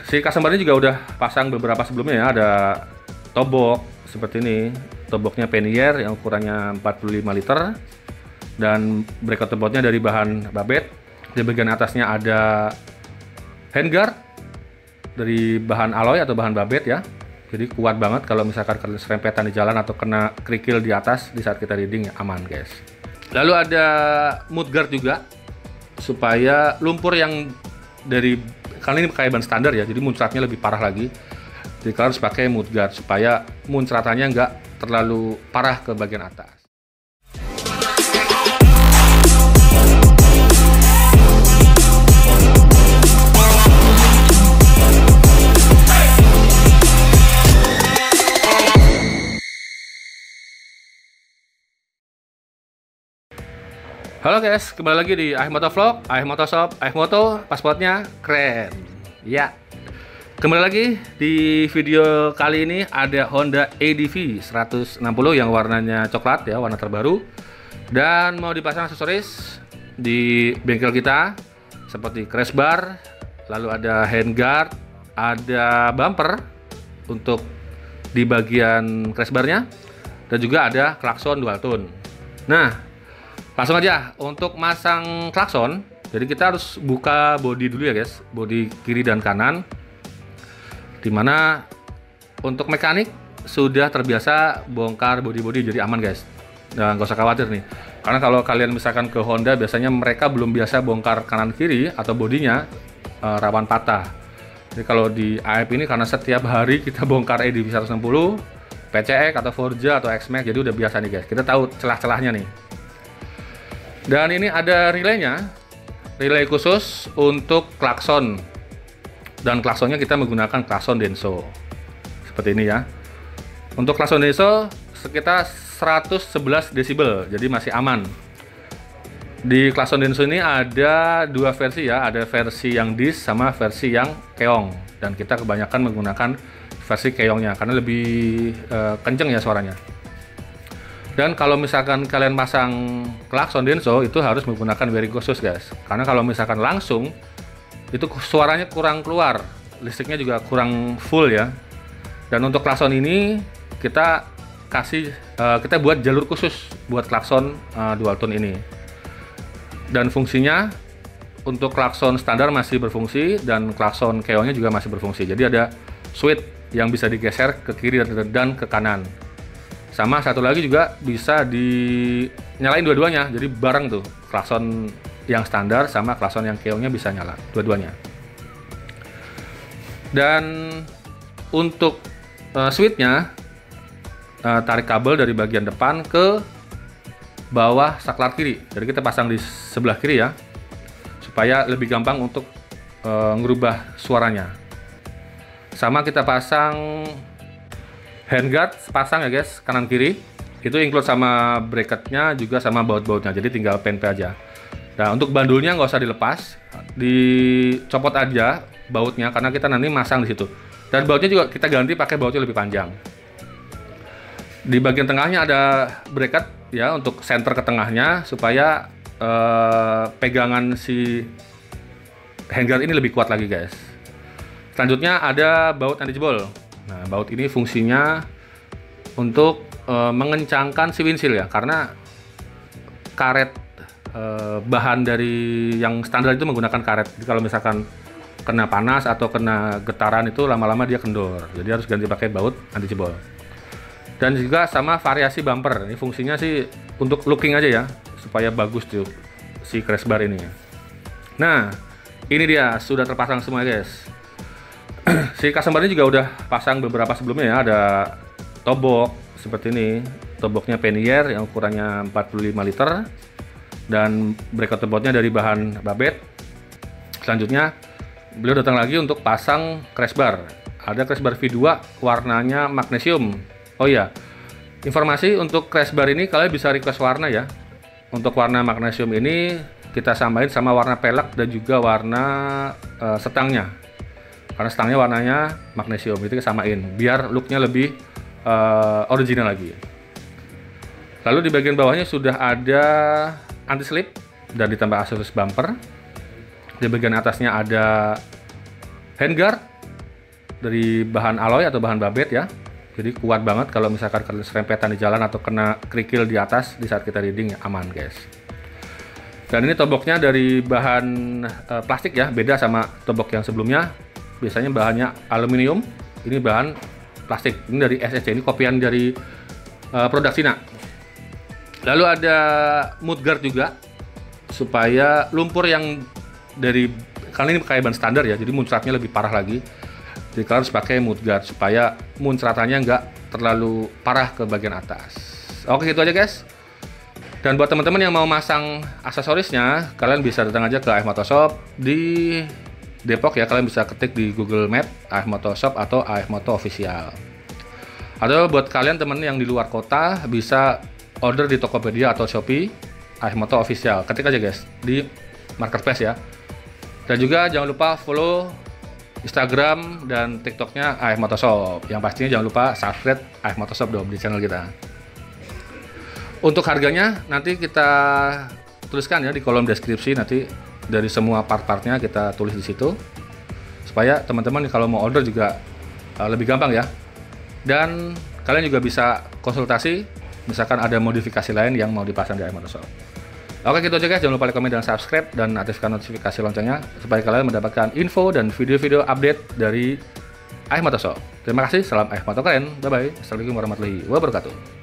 Si customer ini juga udah pasang beberapa sebelumnya ya, ada tobok seperti ini, toboknya Penier yang ukurannya 45 liter dan bracket toboknya dari bahan babet. Di bagian atasnya ada handguard dari bahan alloy atau bahan babet ya, jadi kuat banget kalau misalkan kena serempetan di jalan atau kena kerikil di atas di saat kita riding ya, aman guys. Lalu ada mudguard juga supaya lumpur yang dari, kali ini pakai ban standar ya, jadi muncratnya lebih parah lagi, jadi kalian harus pakai mudguard supaya muncratannya nggak terlalu parah ke bagian atas. Halo guys, kembali lagi di Ahimoto Vlog, Ahimoto Shop, Ahimoto pasportnya keren. Ya, kembali lagi di video kali ini ada Honda ADV 160 yang warnanya coklat ya, warna terbaru. Dan mau dipasang aksesoris di bengkel kita seperti crash bar, lalu ada handguard, ada bumper untuk di bagian crash barnya, dan juga ada klakson dual tone. Nah, langsung aja untuk masang klakson. Jadi kita harus buka bodi dulu ya guys, bodi kiri dan kanan. Dimana untuk mekanik sudah terbiasa bongkar bodi-bodi, jadi aman guys. Nah, nggak usah khawatir nih, karena kalau kalian misalkan ke Honda biasanya mereka belum biasa bongkar kanan kiri atau bodinya rawan patah. Jadi kalau di AF ini karena setiap hari kita bongkar ADV 160, PCX atau Forza atau X-Max, jadi udah biasa nih guys. Kita tahu celah-celahnya nih. Dan ini ada relaynya, relay khusus untuk klakson, dan klaksonnya kita menggunakan klakson Denso seperti ini ya. Untuk klakson Denso sekitar 111 desibel, jadi masih aman. Di klakson Denso ini ada dua versi ya, ada versi yang dis sama versi yang keong, dan kita kebanyakan menggunakan versi keongnya karena lebih kenceng ya suaranya. Dan kalau misalkan kalian pasang klakson Denso itu harus menggunakan wiring khusus guys, karena kalau misalkan langsung itu suaranya kurang keluar, listriknya juga kurang full ya. Dan untuk klakson ini kita buat jalur khusus buat klakson dual tone ini. Dan fungsinya untuk klakson standar masih berfungsi dan klakson keongnya juga masih berfungsi. Jadi ada switch yang bisa digeser ke kiri dan ke kanan. Sama satu lagi juga bisa dinyalain dua-duanya, jadi bareng tuh klakson yang standar sama klakson yang keongnya bisa nyala dua-duanya. Dan untuk switchnya tarik kabel dari bagian depan ke bawah saklar kiri, jadi kita pasang di sebelah kiri ya supaya lebih gampang untuk ngerubah suaranya. Sama kita pasang handguard, pasang ya guys, kanan kiri itu include sama bracketnya juga sama baut-bautnya, jadi tinggal penpe aja. Nah, untuk bandulnya nggak usah dilepas, dicopot aja bautnya karena kita nanti masang di situ. Dan bautnya juga kita ganti pakai bautnya lebih panjang. Di bagian tengahnya ada bracket ya untuk center ke tengahnya supaya pegangan si handguard ini lebih kuat lagi guys. Selanjutnya ada baut anti jebol. Nah, baut ini fungsinya untuk mengencangkan si windshield ya, karena karet bahan dari yang standar itu menggunakan karet. Jadi kalau misalkan kena panas atau kena getaran itu lama-lama dia kendor. Jadi harus ganti pakai baut anti jebol. Dan juga sama variasi bumper. Ini fungsinya sih untuk looking aja ya, supaya bagus tuh si crash bar ini. Nah, ini dia sudah terpasang semua guys. Si customer ini juga udah pasang beberapa sebelumnya ya, ada tobok seperti ini, toboknya Penier yang ukurannya 45 liter dan bracket toboknya dari bahan babet. Selanjutnya beliau datang lagi untuk pasang crash bar. Ada crash bar V2 warnanya magnesium. Oh iya, informasi untuk crash bar ini kalian bisa request warna ya. Untuk warna magnesium ini kita samain sama warna pelek dan juga warna setangnya. Karena stangnya warnanya magnesium, itu kita samain biar looknya lebih original lagi. Lalu di bagian bawahnya sudah ada anti slip dan ditambah aksesoris bumper. Di bagian atasnya ada handguard dari bahan alloy atau bahan babet ya. Jadi kuat banget kalau misalkan kalian serempetan di jalan atau kena kerikil di atas di saat kita riding, ya aman guys. Dan ini toboknya dari bahan plastik ya, beda sama tobok yang sebelumnya. Biasanya bahannya aluminium, ini bahan plastik. Ini dari SSC, ini kopian dari produk Cina. Lalu ada mudguard juga, supaya lumpur yang dari, kali ini pakai ban standar ya, jadi muncratnya lebih parah lagi. Jadi kalian harus pakai mudguard supaya muncratannya nggak terlalu parah ke bagian atas. Oke, gitu aja guys. Dan buat teman-teman yang mau masang aksesorisnya, kalian bisa datang aja ke AF Motor Shop di Depok ya. Kalian bisa ketik di Google Map AF Motor Shop atau AF Motor Official. Atau buat kalian teman yang di luar kota, bisa order di Tokopedia atau Shopee AF Motor Official. Ketik aja guys di marketplace ya. Dan juga jangan lupa follow Instagram dan TikToknya AF Motor Shop. Yang pastinya jangan lupa subscribe AF Motor Shop dong di channel kita. Untuk harganya nanti kita tuliskan ya di kolom deskripsi, nanti dari semua part-partnya kita tulis di situ supaya teman-teman kalau mau order juga lebih gampang ya. Dan kalian juga bisa konsultasi misalkan ada modifikasi lain yang mau dipasang di AF Motor Shop. Oke, gitu aja guys, jangan lupa like, komen, dan subscribe dan aktifkan notifikasi loncengnya supaya kalian mendapatkan info dan video-video update dari AF Motor Shop. Terima kasih, salam AF Motor keren, bye bye, assalamualaikum warahmatullahi wabarakatuh.